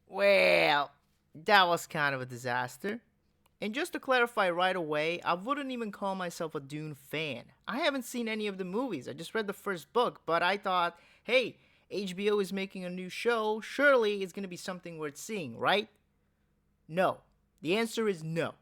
Well, that was kind of a disaster. And just to clarify right away, I wouldn't even call myself a Dune fan. I haven't seen any of the movies, I just read the first book, but I thought, hey, HBO is making a new show, surely it's gonna be something worth seeing, right? No. The answer is no.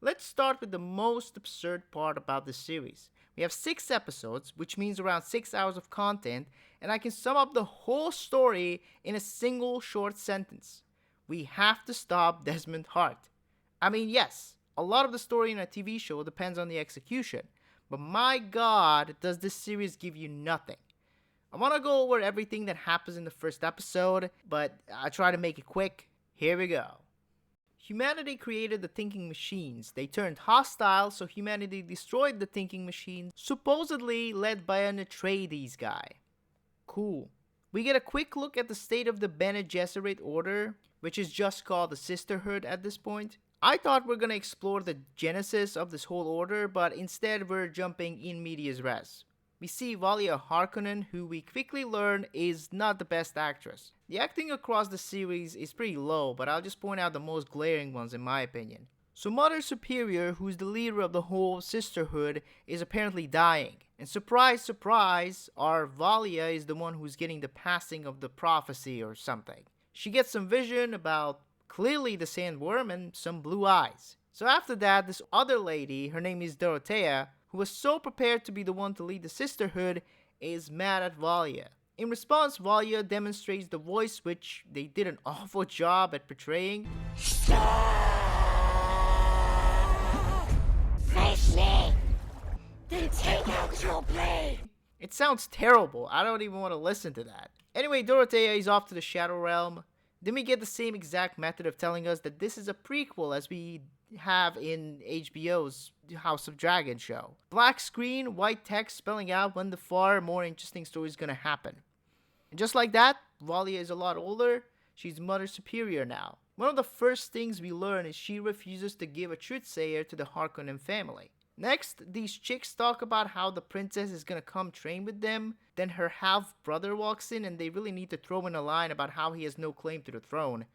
Let's start with the most absurd part about this series. We have 6 episodes, which means around 6 hours of content, and I can sum up the whole story in a single short sentence. We have to stop Desmond Hart. I mean, yes, a lot of the story in a TV show depends on the execution, but my god, does this series give you nothing. I want to go over everything that happens in the first episode, but I'll try to make it quick. Here we go. Humanity created the thinking machines. They turned hostile, so humanity destroyed the thinking machines, supposedly led by an Atreides guy. Cool. We get a quick look at the state of the Bene Gesserit order, which is just called the Sisterhood at this point. I thought we are gonna explore the genesis of this whole order, but instead we're jumping in medias res. We see Valia Harkonnen, who we quickly learn is not the best actress. The acting across the series is pretty low, but I'll just point out the most glaring ones in my opinion. So Mother Superior, who's the leader of the whole sisterhood, is apparently dying. And surprise, surprise, our Valia is the one who's getting the passing of the prophecy or something. She gets some vision about clearly the sandworm and some blue eyes. So after that, this other lady, her name is Dorothea, who was so prepared to be the one to lead the sisterhood, is mad at Valia. In response, Valia demonstrates the voice, which they did an awful job at portraying. Stop! Face me! Then take out your blade! It sounds terrible. I don't even want to listen to that. Anyway, Dorothea is off to the Shadow Realm. Then we get the same exact method of telling us that this is a prequel as we have in HBO's House of Dragon show. Black screen, white text spelling out when the far more interesting story is gonna happen. And just like that, Valia is a lot older. She's Mother Superior now. One of the first things we learn is she refuses to give a truthsayer to the Harkonnen family. Next, these chicks talk about how the princess is gonna come train with them. Then her half-brother walks in and they really need to throw in a line about how he has no claim to the throne.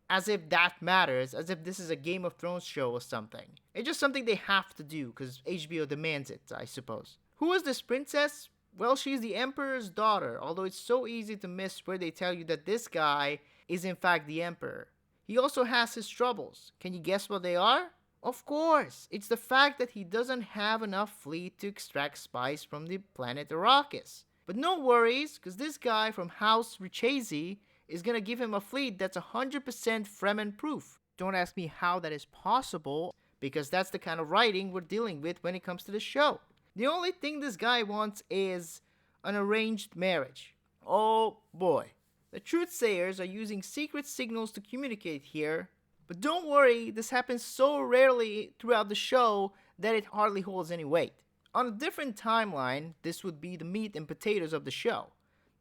As if that matters, as if this is a Game of Thrones show or something. It's just something they have to do, because HBO demands it, I suppose. Who is this princess? Well, she's the Emperor's daughter, although it's so easy to miss where they tell you that this guy is in fact the Emperor. He also has his troubles. Can you guess what they are? Of course, it's the fact that he doesn't have enough fleet to extract spice from the planet Arrakis. But no worries, because this guy from House Richese is gonna give him a fleet that's 100% Fremen proof. Don't ask me how that is possible, because that's the kind of writing we're dealing with when it comes to the show. The only thing this guy wants is an arranged marriage. Oh boy. The truthsayers are using secret signals to communicate here, but don't worry, this happens so rarely throughout the show that it hardly holds any weight. On a different timeline, this would be the meat and potatoes of the show.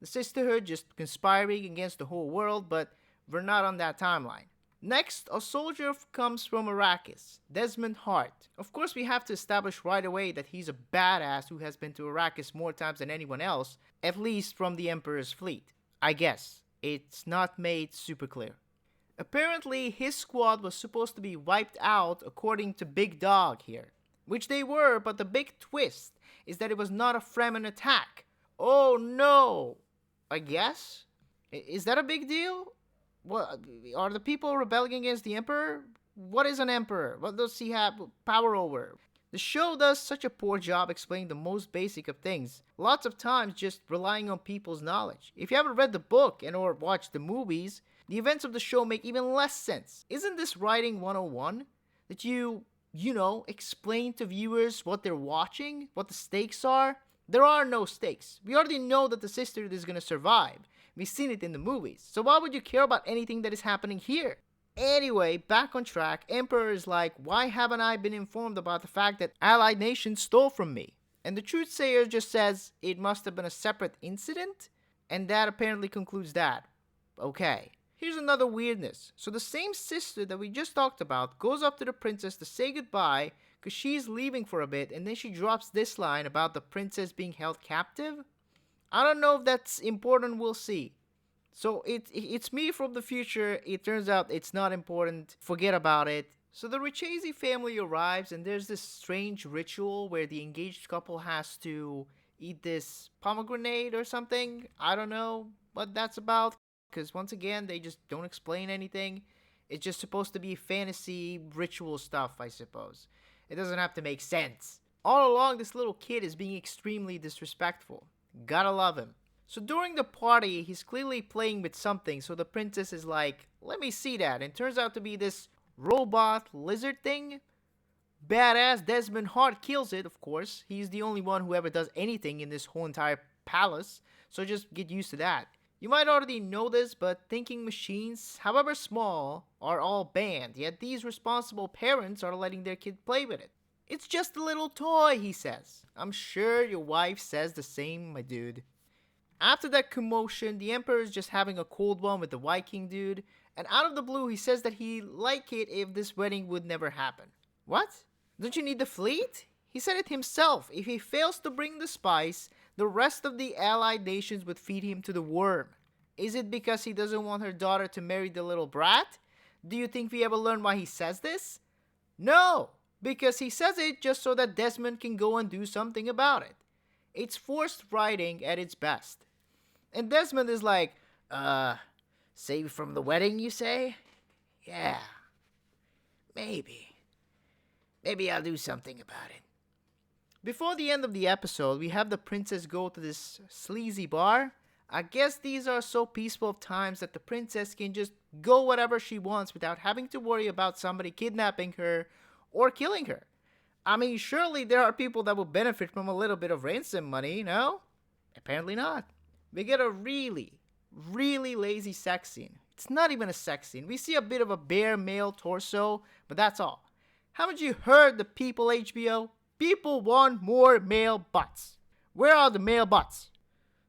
The sisterhood just conspiring against the whole world, but we're not on that timeline. Next, a soldier comes from Arrakis, Desmond Hart. Of course, we have to establish right away that he's a badass who has been to Arrakis more times than anyone else, at least from the Emperor's fleet. I guess. It's not made super clear. Apparently, his squad was supposed to be wiped out according to Big Dog here. Which they were, but the big twist is that it was not a Fremen attack. Oh no! I guess? Is that a big deal? What, are the people rebelling against the Emperor? What is an Emperor? What does he have power over? The show does such a poor job explaining the most basic of things, lots of times just relying on people's knowledge. If you haven't read the book and or watched the movies, the events of the show make even less sense. Isn't this writing 101? That you explain to viewers what they're watching, what the stakes are? There are no stakes. We already know that the sisterhood is gonna survive. We've seen it in the movies. So why would you care about anything that is happening here? Anyway, back on track, Emperor is like, why haven't I been informed about the fact that allied nations stole from me? And the truthsayer just says, it must have been a separate incident? And that apparently concludes that. Okay. Here's another weirdness. So the same sister that we just talked about goes up to the princess to say goodbye because she's leaving for a bit, and then she drops this line about the princess being held captive. I don't know if that's important, we'll see. So it's me from the future. It turns out it's not important. Forget about it. So the Richese family arrives, and there's this strange ritual where the engaged couple has to eat this pomegranate or something. I don't know what that's about, because once again, they just don't explain anything. It's just supposed to be fantasy ritual stuff, I suppose. It doesn't have to make sense. All along, this little kid is being extremely disrespectful. Gotta love him. So during the party, he's clearly playing with something, so the princess is like, let me see that. And it turns out to be this robot lizard thing. Badass Desmond Hart kills it, of course. He's the only one who ever does anything in this whole entire palace, so just get used to that. You might already know this, but thinking machines, however small, are all banned, yet these responsible parents are letting their kid play with it. It's just a little toy, he says. I'm sure your wife says the same, my dude. After that commotion, the Emperor is just having a cold one with the Viking dude, and out of the blue, he says that he'd like it if this wedding would never happen. What? Don't you need the fleet? He said it himself. If he fails to bring the spice, the rest of the allied nations would feed him to the worm. Is it because he doesn't want her daughter to marry the little brat? Do you think we ever learn why he says this? No, because he says it just so that Desmond can go and do something about it. It's forced writing at its best. And Desmond is like, save from the wedding, you say? Yeah, maybe. Maybe I'll do something about it. Before the end of the episode, we have the princess go to this sleazy bar. I guess these are so peaceful of times that the princess can just go whatever she wants without having to worry about somebody kidnapping her or killing her. I mean, surely there are people that will benefit from a little bit of ransom money, no? Apparently not. We get a really lazy sex scene. It's not even a sex scene. We see a bit of a bare male torso, but that's all. Haven't you heard the people, HBO? People want more male butts. Where are the male butts?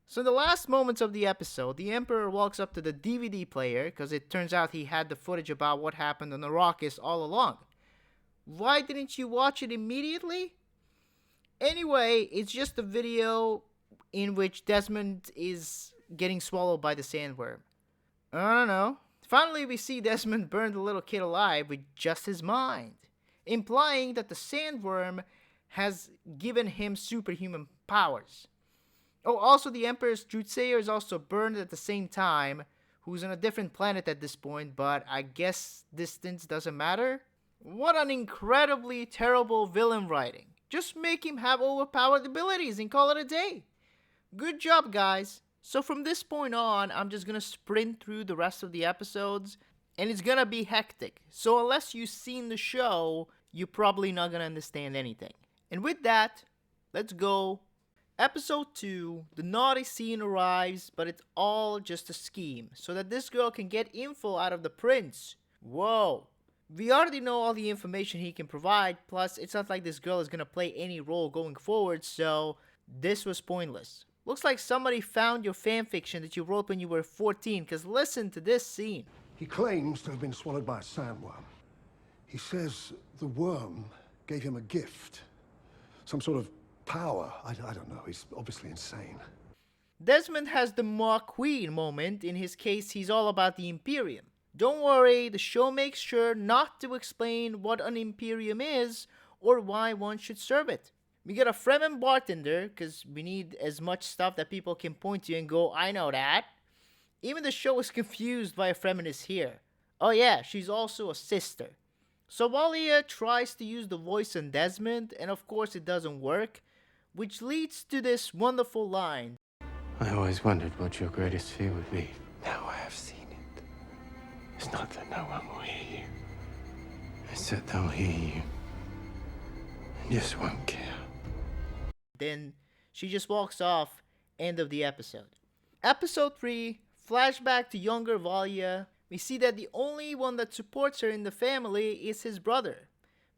So in the last moments of the episode, the Emperor walks up to the DVD player, because it turns out he had the footage about what happened on Arrakis all along. Why didn't you watch it immediately? Anyway, it's just a video in which Desmond is getting swallowed by the sandworm. I don't know. Finally, we see Desmond burn the little kid alive with just his mind, implying that the sandworm has given him superhuman powers. Oh, also the Emperor's Truthsayer is also burned at the same time, who's on a different planet at this point, but I guess distance doesn't matter. What an incredibly terrible villain writing. Just make him have overpowered abilities and call it a day. Good job, guys. So from this point on, I'm just gonna sprint through the rest of the episodes, and it's gonna be hectic. So unless you've seen the show, you're probably not gonna understand anything. And with that, let's go. Episode 2, the naughty scene arrives, but it's all just a scheme, so that this girl can get info out of the prince. Whoa. We already know all the information he can provide, plus it's not like this girl is gonna play any role going forward, so this was pointless. Looks like somebody found your fanfiction that you wrote when you were 14, because listen to this scene. He claims to have been swallowed by a sandworm. He says the worm gave him a gift. Some sort of power. I don't know. He's obviously insane. Desmond has the Mock Queen moment. In his case, he's all about the Imperium. Don't worry, the show makes sure not to explain what an Imperium is or why one should serve it. We get a Fremen bartender, because we need as much stuff that people can point to and go, I know that. Even the show is confused why a Fremen is here. Oh yeah, she's also a sister. So Valia tries to use the voice on Desmond, and of course it doesn't work, which leads to this wonderful line. I always wondered what your greatest fear would be. Now I have seen it. It's not that no one will hear you. It's that they'll hear you and just won't care. Then she just walks off. End of the episode. Episode 3, flashback to younger Valia. We see that the only one that supports her in the family is his brother.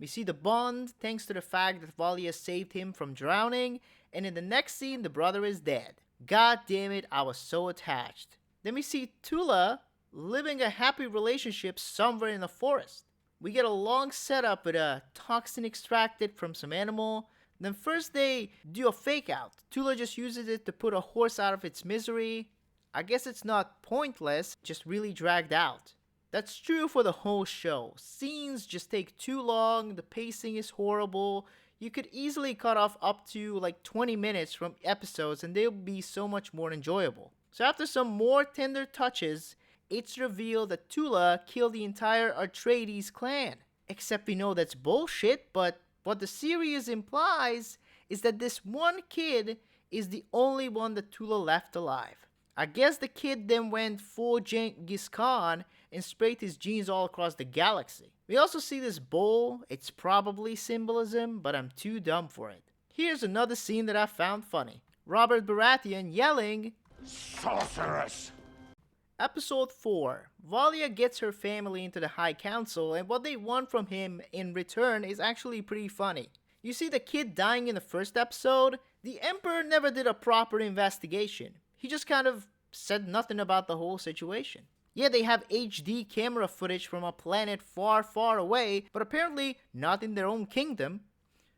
We see the bond thanks to the fact that Valia saved him from drowning, and in the next scene the brother is dead. God damn it, I was so attached. Then we see Tula living a happy relationship somewhere in the forest. We get a long setup with a toxin extracted from some animal. Then first they do a fake out. Tula just uses it to put a horse out of its misery. I guess it's not pointless, just really dragged out. That's true for the whole show. Scenes just take too long, the pacing is horrible. You could easily cut off up to like 20 minutes from episodes and they'll be so much more enjoyable. So after some more tender touches, it's revealed that Tula killed the entire Atreides clan. Except we know that's bullshit, but what the series implies is that this one kid is the only one that Tula left alive. I guess the kid then went full Genghis Khan and sprayed his genes all across the galaxy. We also see this bowl. It's probably symbolism, but I'm too dumb for it. Here's another scene that I found funny. Robert Baratheon yelling, Sorceress! Episode 4. Valia gets her family into the High Council, and what they want from him in return is actually pretty funny. You see the kid dying in the first episode? The Emperor never did a proper investigation. He just kind of said nothing about the whole situation. Yeah, they have HD camera footage from a planet far, far away, but apparently not in their own kingdom.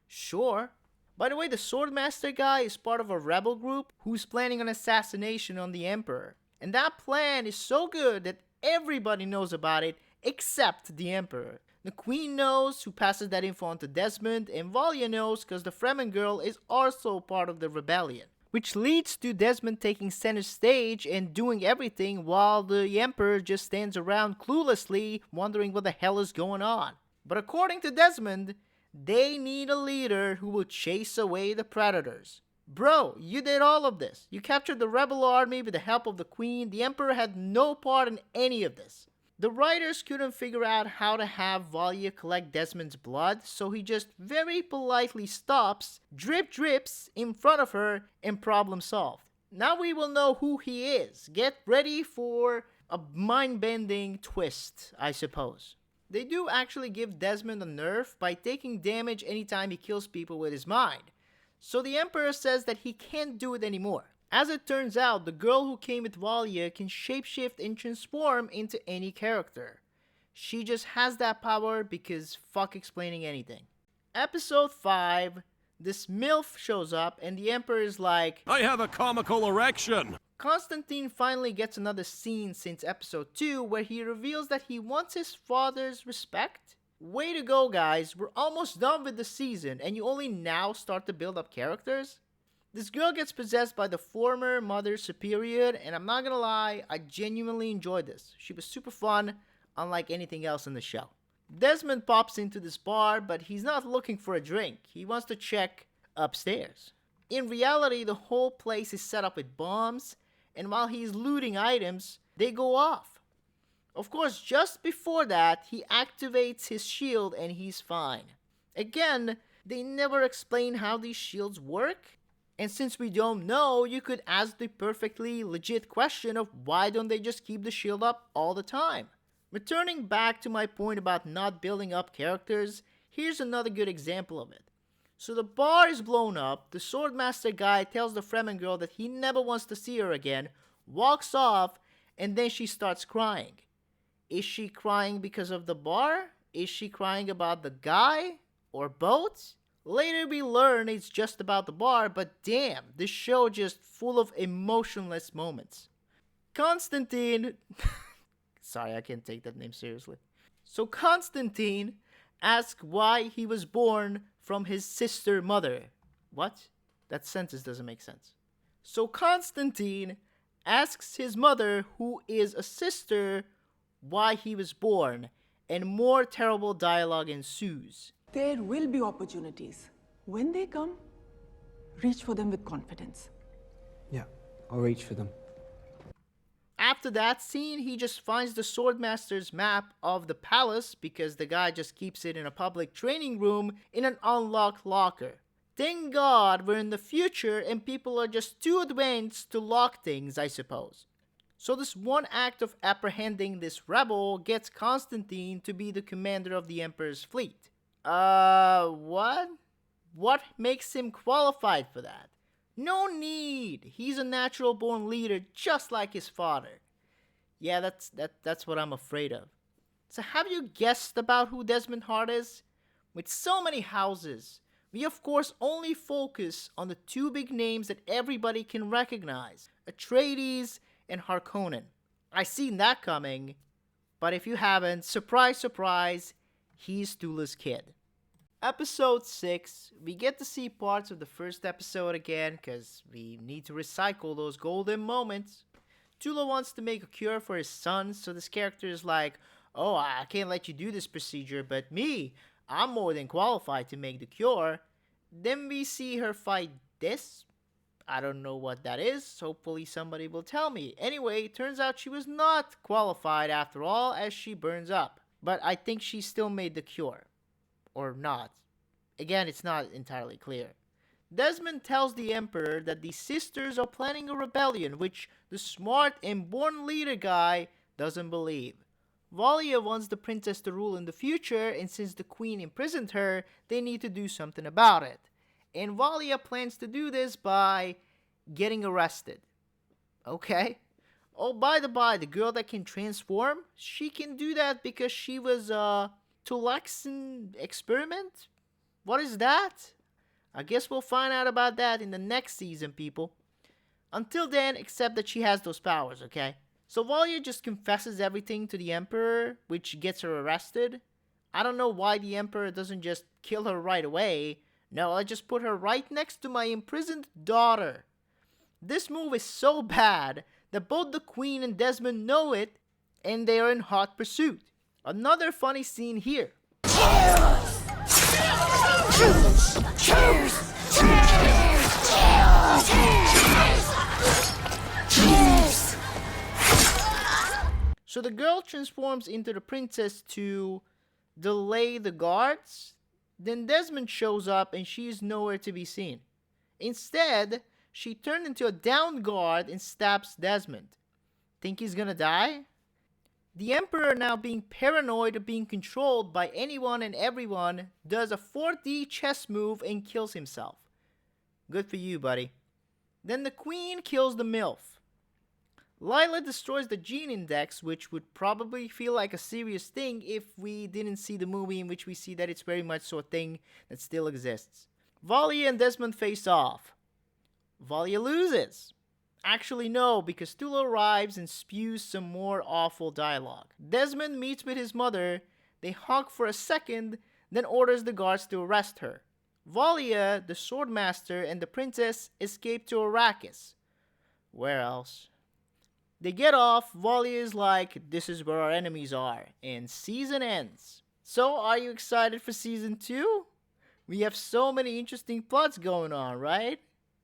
Sure. By the way, the Swordmaster guy is part of a rebel group who's planning an assassination on the Emperor. And that plan is so good that everybody knows about it except the Emperor. The Queen knows, who passes that info on to Desmond, and Valia knows because the Fremen girl is also part of the rebellion. Which leads to Desmond taking center stage and doing everything while the Emperor just stands around cluelessly wondering what the hell is going on. But according to Desmond, they need a leader who will chase away the predators. Bro, you did all of this. You captured the rebel army with the help of the Queen. The Emperor had no part in any of this. The writers couldn't figure out how to have Valia collect Desmond's blood, so he just very politely stops, drips in front of her, and problem solved. Now we will know who he is. Get ready for a mind-bending twist, I suppose. They do actually give Desmond a nerf by taking damage anytime he kills people with his mind. So the Emperor says that he can't do it anymore. As it turns out, the girl who came with Valia can shapeshift and transform into any character. She just has that power because fuck explaining anything. Episode 5, this MILF shows up and the Emperor is like, I have a comical erection! Constantine finally gets another scene since episode 2 where he reveals that he wants his father's respect. Way to go, guys. We're almost done with the season and you only now start to build up characters? This girl gets possessed by the former Mother Superior, and I'm not gonna lie, I genuinely enjoyed this. She was super fun, unlike anything else in the show. Desmond pops into this bar, but he's not looking for a drink. He wants to check upstairs. In reality, the whole place is set up with bombs, and while he's looting items, they go off. Of course, just before that, he activates his shield and he's fine. Again, they never explain how these shields work. And since we don't know, you could ask the perfectly legit question of why don't they just keep the shield up all the time? Returning back to my point about not building up characters, here's another good example of it. So the bar is blown up, the Swordmaster guy tells the Fremen girl that he never wants to see her again, walks off, and then she starts crying. Is she crying because of the bar? Is she crying about the guy? Or both? Later we learn it's just about the bar, but damn, this show just full of emotionless moments. Constantine... Sorry, I can't take that name seriously. So Constantine asks why he was born from his sister mother. What? That sentence doesn't make sense. So Constantine asks his mother, who is a sister, why he was born, and more terrible dialogue ensues. There will be opportunities. When they come, reach for them with confidence. Yeah, I'll reach for them. After that scene, he just finds the Swordmaster's map of the palace because the guy just keeps it in a public training room in an unlocked locker. Thank God we're in the future and people are just too advanced to lock things, I suppose. So this one act of apprehending this rebel gets Constantine to be the commander of the Emperor's fleet. What? What makes him qualified for that? No need. He's a natural born leader just like his father. Yeah, that's what I'm afraid of. So have you guessed about who Desmond Hart is? With so many houses, we of course only focus on the two big names that everybody can recognize, Atreides and Harkonnen. I seen that coming, but if you haven't, surprise, surprise, he's Tula's kid. Episode 6, we get to see parts of the first episode again because we need to recycle those golden moments. Tula wants to make a cure for his son, so this character is like, oh, I can't let you do this procedure, but me, I'm more than qualified to make the cure. Then we see her fight this. I don't know what that is. Hopefully somebody will tell me. Anyway, turns out she was not qualified after all, as she burns up. But I think she still made the cure. Or not. Again, it's not entirely clear. Desmond tells the Emperor that the sisters are planning a rebellion, which the smart and born leader guy doesn't believe. Valia wants the princess to rule in the future, and since the queen imprisoned her, they need to do something about it. And Valia plans to do this by getting arrested. Okay? Oh, by the by, the girl that can transform, she can do that because she was Tulaxan experiment? What is that? I guess we'll find out about that in the next season, people. Until then, accept that she has those powers, okay? So Valia just confesses everything to the Emperor, which gets her arrested. I don't know why the Emperor doesn't just kill her right away. No, I'll just put her right next to my imprisoned daughter. This move is so bad that both the Queen and Desmond know it, and they are in hot pursuit. Another funny scene here. So the girl transforms into the princess to delay the guards. Then Desmond shows up and she is nowhere to be seen. Instead, she turned into a downed guard and stabs Desmond. Think he's gonna die? The Emperor, now being paranoid of being controlled by anyone and everyone, does a 4D chess move and kills himself. Good for you, buddy. Then the Queen kills the MILF. Lila destroys the gene index, which would probably feel like a serious thing if we didn't see the movie, in which we see that it's very much so a thing that still exists. Valia and Desmond face off. Valia loses. Actually, no, because Tula arrives and spews some more awful dialogue. Desmond meets with his mother, they hug for a second, then orders the guards to arrest her. Valia, the swordmaster, and the princess escape to Arrakis. Where else? They get off, Valia is like, this is where our enemies are, and season ends. So, are you excited for season 2? We have so many interesting plots going on, right?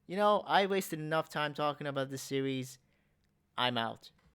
You know, I wasted enough time talking about this series. I'm out.